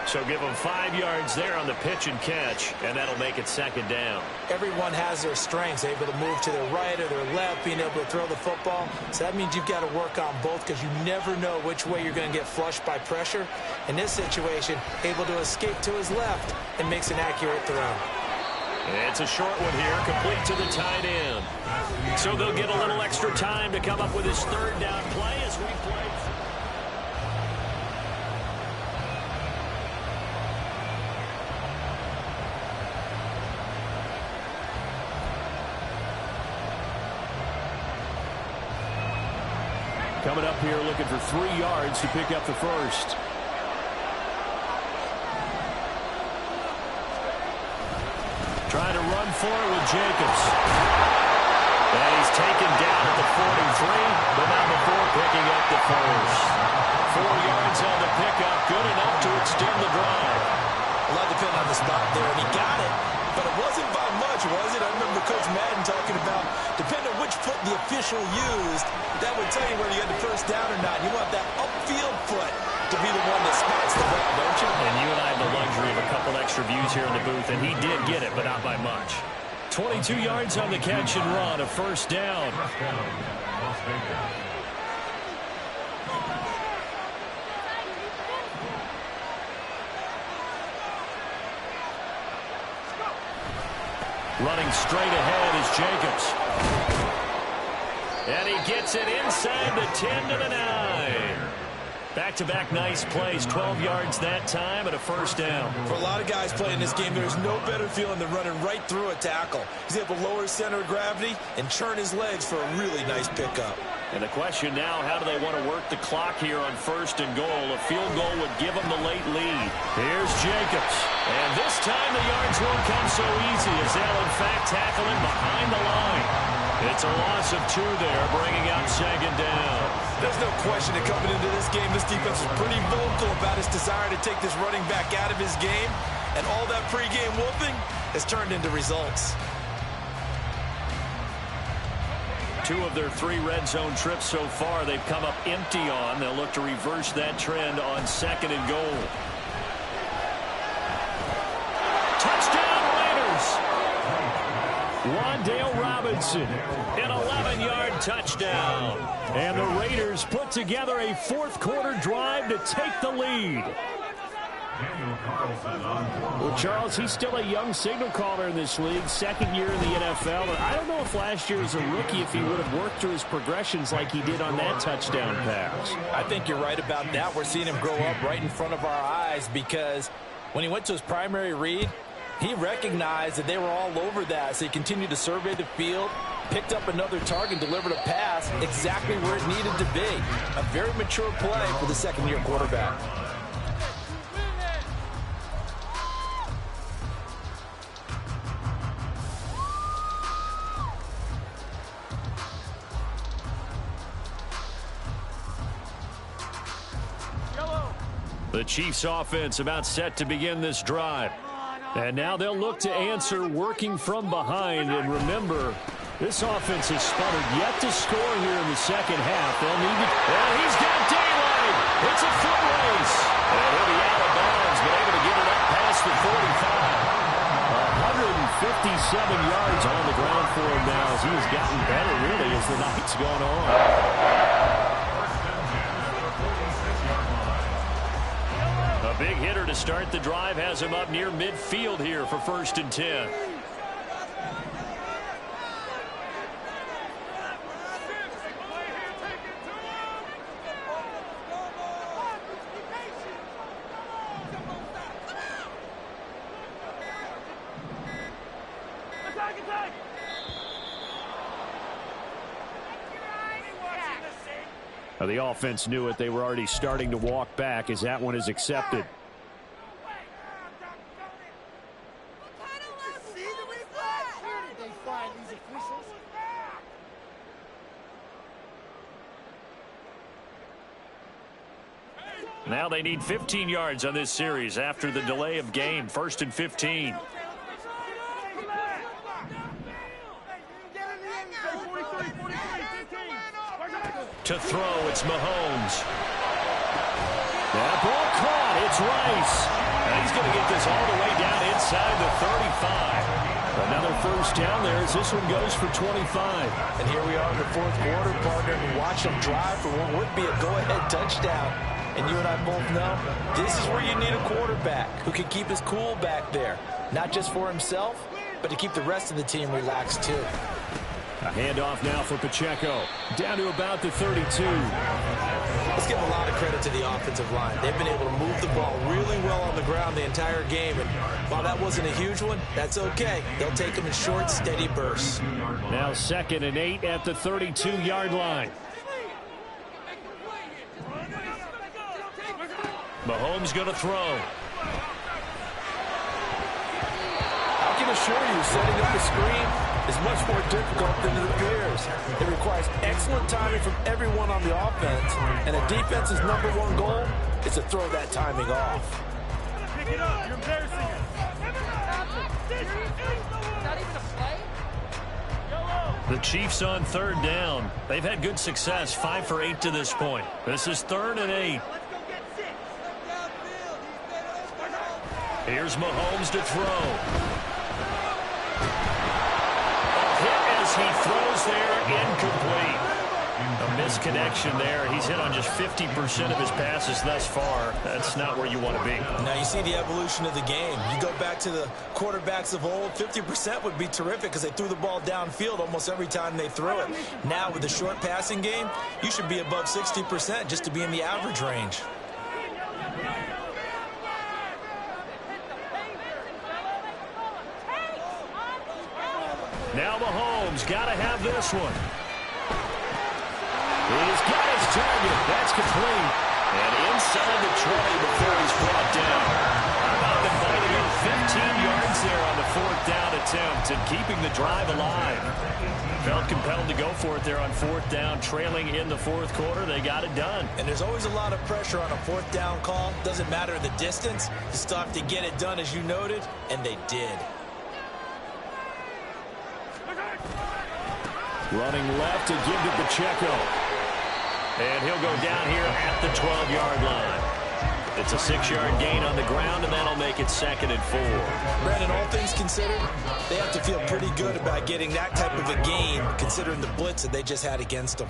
So give him 5 yards there on the pitch and catch, and that'll make it 2nd down. Everyone has their strengths, able to move to their right or their left, being able to throw the football. So that means you've got to work on both because you never know which way you're going to get flushed by pressure. In this situation, able to escape to his left and makes an accurate throw. It's a short one here, complete to the tight end. So they'll get a little extra time to come up with his 3rd down play as we play. Coming up here looking for 3 yards to pick up the 1st. Trying to run for it with Jacobs. And he's taken down at the 43, but not before picking up the 1st. 4 yards on the pickup, good enough to extend the drive. A lot depending on the spot there, and he got it. But it wasn't by much, was it? I remember Coach Madden talking about, depending on which foot the official used, that would tell you whether you had the 1st down or not. You want that upfield foot to be the one that smacks the ball, don't you? And you and I have the luxury of a couple extra views here in the booth, and he did get it, but not by much. 22 yards on the catch and run, a 1st down. Las Vegas. Running straight ahead is Jacobs. And he gets it inside the 10 to the 9. Back-to-back nice plays, 12 yards that time and a 1st down. For a lot of guys playing this game, there's no better feeling than running right through a tackle. He's able to lower his center of gravity and churn his legs for a really nice pickup. And the question now, how do they want to work the clock here on 1st and goal? A field goal would give them the late lead. Here's Jacobs. And this time the yards won't come so easy as they'll in fact tackle him behind the line. It's a loss of 2 there, bringing up 2nd down. There's no question that coming into this game, this defense was pretty vocal about its desire to take this running back out of his game. And all that pregame whooping has turned into results. 2 of their 3 red zone trips so far they've come up empty on. They'll look to reverse that trend on 2nd and goal. Wandale Robinson, an 11-yard touchdown. And the Raiders put together a fourth-quarter drive to take the lead. Well, Charles, he's still a young signal caller in this league, second year in the NFL. And I don't know if last year as a rookie, if he would have worked through his progressions like he did on that touchdown pass. I think you're right about that. We're seeing him grow up right in front of our eyes because when he went to his primary read, he recognized that they were all over that. So he continued to survey the field, picked up another target, delivered a pass exactly where it needed to be. A very mature play for the second-year quarterback. The Chiefs offense about set to begin this drive. And now they'll look to answer working from behind. And remember, this offense has sputtered yet to score here in the second half. They'll need to... And he's got daylight. It's a foot race. And he'll be out of bounds, but able to get it up past the 45. 157 yards on the ground for him now as he has gotten better, really, as the night's gone on. A big hitter to start the drive has him up near midfield here for 1st and 10. The offense knew it. They were already starting to walk back as that one is accepted. Now they need 15 yards on this series after the delay of game. 1st and 15. To throw, it's Mahomes. That ball caught. It's Rice. And he's going to get this all the way down inside the 35. Another first down there as this one goes for 25. And here we are in the fourth quarter, partner, and watch them drive for what would be a go-ahead touchdown. And you and I both know this is where you need a quarterback who can keep his cool back there. Not just for himself, but to keep the rest of the team relaxed too. A handoff now for Pacheco. Down to about the 32. Let's give a lot of credit to the offensive line. They've been able to move the ball really well on the ground the entire game. And while that wasn't a huge one, that's okay. They'll take them in short, steady bursts. Now 2nd and 8 at the 32-yard line. Mahomes going to throw. I can assure you, setting up the screen is much more difficult than it appears. It requires excellent timing from everyone on the offense, and a defense's #1 goal is to throw that timing off. Pick it up. You're embarrassing it. Not even a play? The Chiefs on 3rd down. They've had good success, 5 for 8 to this point. This is 3rd and 8. Here's Mahomes to throw. He throws there, incomplete. A misconnection there. He's hit on just 50% of his passes thus far. That's not where you want to be. Now you see the evolution of the game. You go back to the quarterbacks of old, 50% would be terrific because they threw the ball downfield almost every time they threw it. Now with the short passing game, you should be above 60% just to be in the average range. Now Mahomes got to have this one. He's got his target. That's complete. And inside the 20 before he's brought down. How about dividing him 15 yards there on the 4th down attempt and keeping the drive alive. Felt compelled to go for it there on 4th down, trailing in the 4th quarter. They got it done. And there's always a lot of pressure on a 4th down call. Doesn't matter the distance. You still have to get it done, as you noted, and they did. Running left to give to Pacheco. And he'll go down here at the 12-yard line. It's a 6-yard gain on the ground, and that'll make it 2nd and 4. Brandon, all things considered, they have to feel pretty good about getting that type of a gain, considering the blitz that they just had against them.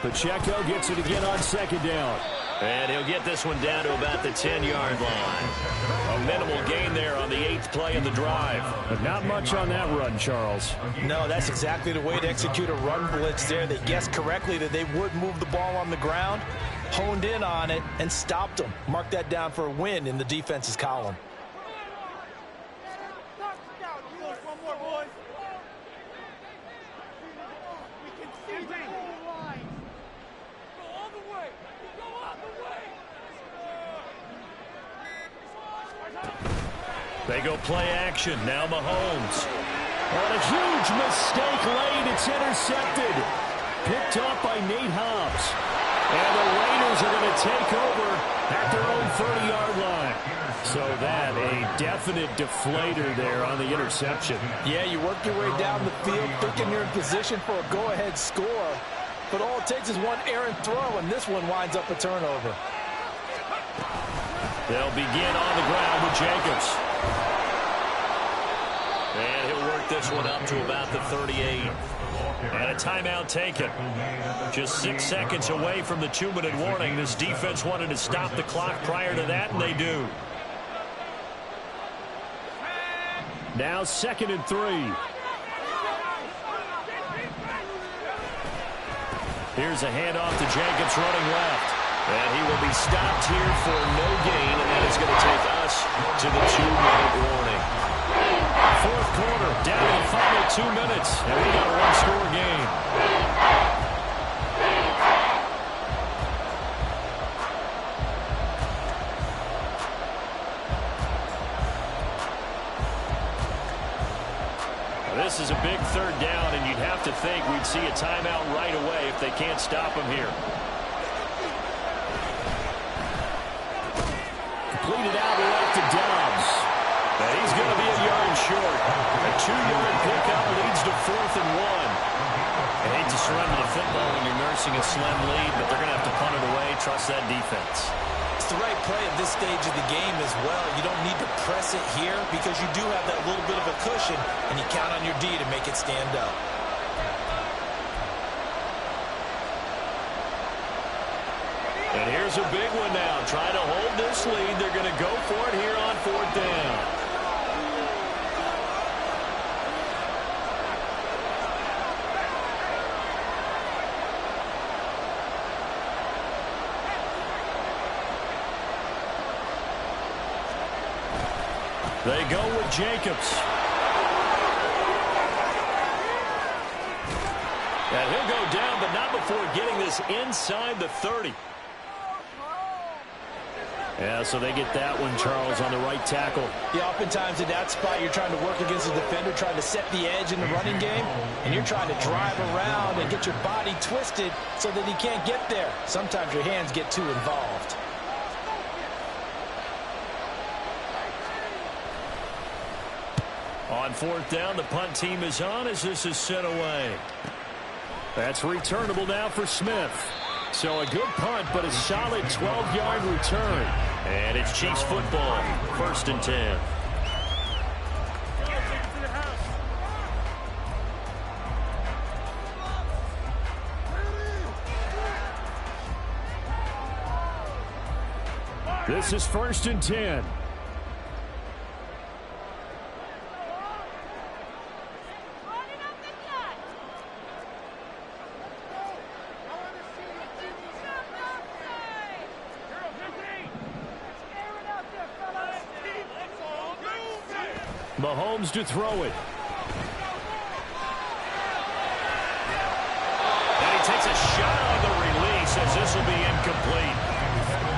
Pacheco gets it again on 2nd down. And he'll get this one down to about the 10-yard line. A minimal gain there on the 8th play of the drive. But not much on that run, Charles. No, that's exactly the way to execute a run blitz there. They guessed correctly that they would move the ball on the ground, honed in on it, and stopped them. Mark that down for a win in the defense's column. One more, boys. We can see the whole line. Go all the way. Go all the way. They go play action. Now Mahomes. On a huge mistake late. It's intercepted. Picked up by Nate Hobbs. And the Raiders are going to take over at their own 30-yard line. So that, a definite deflator there on the interception. Yeah, you work your way down the field thinking you're in position for a go-ahead score. But all it takes is one errant throw, and this one winds up a turnover. They'll begin on the ground with Jacobs. And he'll work this one up to about the 38. And a timeout taken. Just 6 seconds away from the 2-minute warning. This defense wanted to stop the clock prior to that, and they do. Now 2nd and 3. Here's a handoff to Jacobs running left. And he will be stopped here for no gain, and that is going to take us to the 2-minute warning. 4th quarter, down to the final 2 minutes, and we got a one-score game. This is a big 3rd down, and you'd have to think we'd see a timeout right away if they can't stop him here. Completed out left to Dobbs. And he's going to be a yard short. A 2-yard pickup leads to 4th and 1. I hate to surrender the football when you're nursing a slim lead, but they're going to have to punt it away. Trust that defense. It's the right play at this stage of the game as well. You don't need to press it here because you do have that little bit of a cushion, and you count on your D to make it stand up. And here's a big one now. Trying to hold this lead. They're going to go for it here on 4th down. They go with Jacobs. And he'll go down, but not before getting this inside the 30. Yeah, so they get that one, Charles, on the right tackle. Yeah, oftentimes in that spot, you're trying to work against a defender, trying to set the edge in the running game, and you're trying to drive around and get your body twisted so that he can't get there. Sometimes your hands get too involved. On 4th down, the punt team is on as this is sent away. That's returnable now for Smith. So a good punt, but a solid 12-yard return. And it's Chiefs football, 1st and 10. This is 1st and 10. Mahomes to throw it. And he takes a shot on the release as this will be incomplete.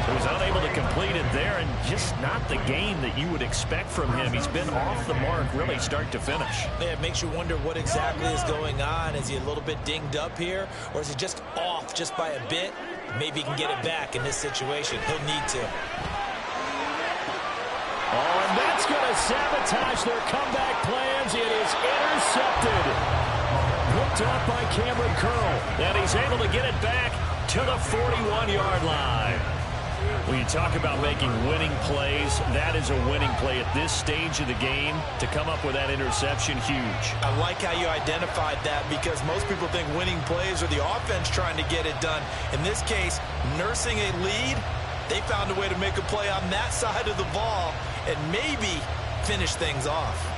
He was unable to complete it there, and just not the game that you would expect from him. He's been off the mark really start to finish. Yeah, it makes you wonder what exactly is going on. Is he a little bit dinged up here, or is he just off just by a bit? Maybe he can get it back in this situation. He'll need to. Oh, and that's going to sabotage their comeback plans. It is intercepted. Picked Picked off by Cameron Curl, and he's able to get it back to the 41-yard line. When you talk about making winning plays, that is a winning play at this stage of the game. To come up with that interception, huge. I like how you identified that, because most people think winning plays are the offense trying to get it done. In this case, nursing a lead, they found a way to make a play on that side of the ball and maybe finish things off.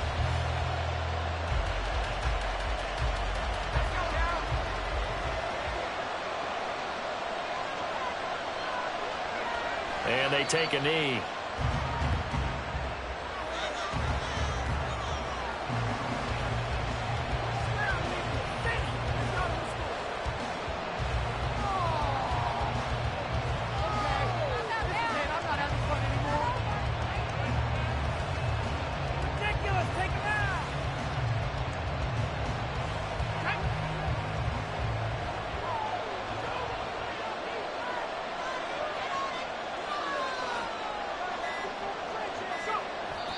And they take a knee.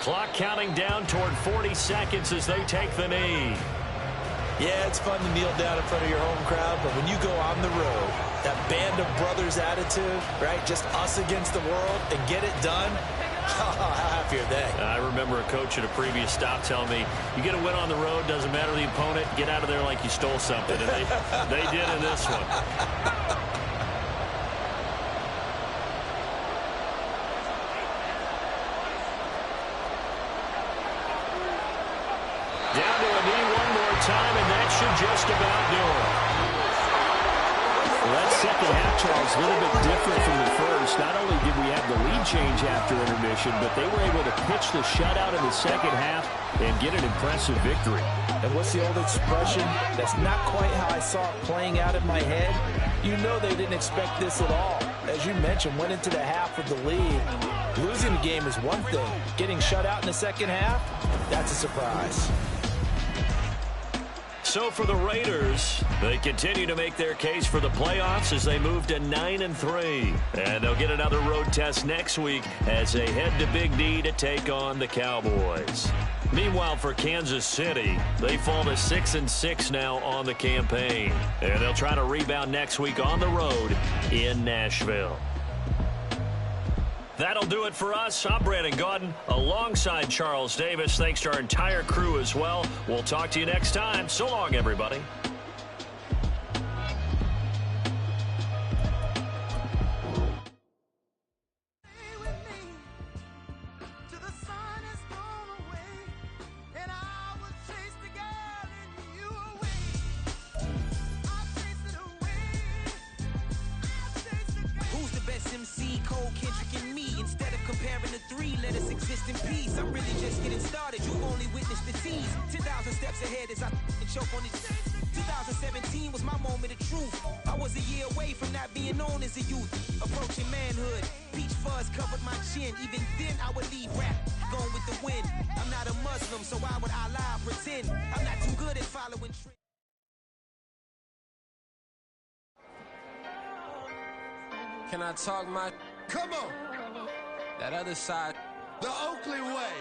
Clock counting down toward 40 seconds as they take the knee. Yeah, it's fun to kneel down in front of your home crowd, but when you go on the road, that band of brothers attitude, right, just us against the world, and get it done, how happy are they? I remember a coach at a previous stop telling me, you get a win on the road, doesn't matter the opponent, get out of there like you stole something, and they did in this one. Down to a knee one more time, and that should just about do it. Well, that second half, Charles, a little bit different from the first. Not only did we have the lead change after intermission, but they were able to pitch the shutout in the second half and get an impressive victory. And what's the old expression? That's not quite how I saw it playing out in my head. You know they didn't expect this at all. As you mentioned, went into the half with the lead. Losing the game is one thing. Getting shut out in the second half, that's a surprise. So for the Raiders, they continue to make their case for the playoffs as they move to 9-3. And they'll get another road test next week as they head to Big D to take on the Cowboys. Meanwhile, for Kansas City, they fall to 6-6 now on the campaign. And they'll try to rebound next week on the road in Nashville. That'll do it for us. I'm Brandon Gaudin alongside Charles Davis. Thanks to our entire crew as well. We'll talk to you next time. So long, everybody. I'm really just getting started. You've only witnessed the tease. 10,000 steps ahead as I choke on it. 2017 was my moment of truth. I was a year away from not being known as a youth. Approaching manhood. Peach fuzz covered my chin. Even then I would leave rap going with the wind. I'm not a Muslim, so why would I lie or pretend? I'm not too good at following trends. Can I talk my... Come on. That other side... The Oakley way.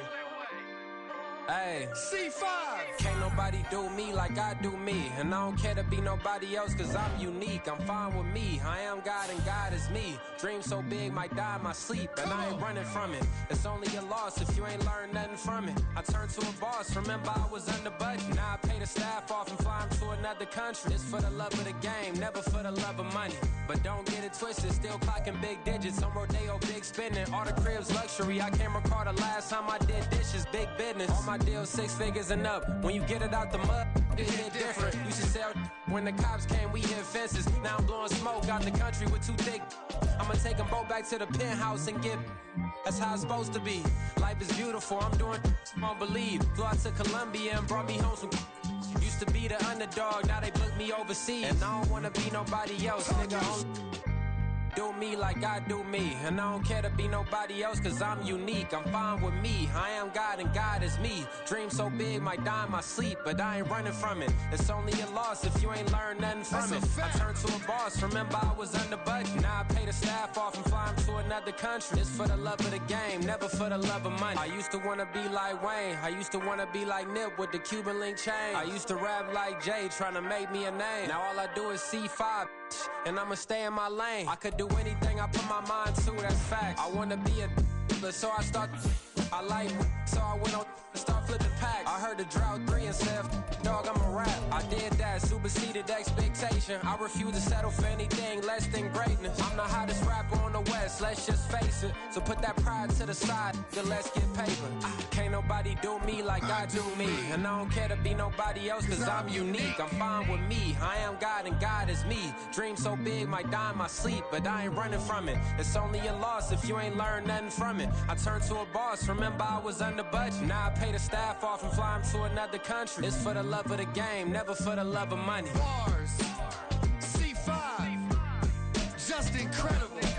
Hey. C5. Can't nobody do me like I do me. And I don't care to be nobody else cause I'm unique. I'm fine with me. I am God and God is me. Dream so big might die in my sleep. And I ain't running from it. It's only a loss if you ain't learned nothing from it. I turned to a boss. Remember I was under budget. Now I pay the staff off and fly them to another country. It's for the love of the game, never for the love of money. But don't get it twisted. Still clocking big digits. On Rodeo, big spending. All the cribs luxury. I can't recall the last time I did dishes. Big business. All my deals 6 figures and up. When you get it out the mud, it hit different. Used to sell when the cops came, we hit fences. Now I'm blowing smoke out the country with too thick. I'ma take them both back to the penthouse and get. That's how it's supposed to be. Life is beautiful. I'm doing won't believe. Flew out to Colombia and brought me home some. Used to be the underdog. Now they book me overseas. And I don't wanna be nobody else, nigga. do me like I do me. And I don't care to be nobody else, cause I'm unique. I'm fine with me. I am God and God is me. Dream so big, might die in my sleep, but I ain't running from it. It's only a loss if you ain't learned nothing from it. I turned to a boss, remember I was under budget. Now I pay the staff off and fly them to another country. It's for the love of the game, never for the love of money. I used to wanna be like Wayne. I used to wanna be like Nip with the Cuban link chain. I used to rap like Jay, trying to make me a name. Now all I do is C5, and I'ma stay in my lane. I could do anything I put my mind to, that's facts. I wanna be a so I start. I like, so I went on and start flipping packs. I heard the drought 3 and said, dog, I'm a rap. I did that, superseded expectation. I refuse to settle for anything less than greatness. I'm the hottest rapper on the West, let's just face it. So put that pride to the side, then let's get paper. Can't nobody do me like I do me. And I don't care to be nobody else, cause I'm unique. I'm fine with me, I am God and God is me. Dream so big, might die in my sleep, but I ain't running from it. It's only a loss if you ain't learned nothing from it. I turned to a boss, remember I was under budget. Now I pay the staff off and fly them to another country. It's for the love of the game, never for the love of money. Bars, C5, just incredible.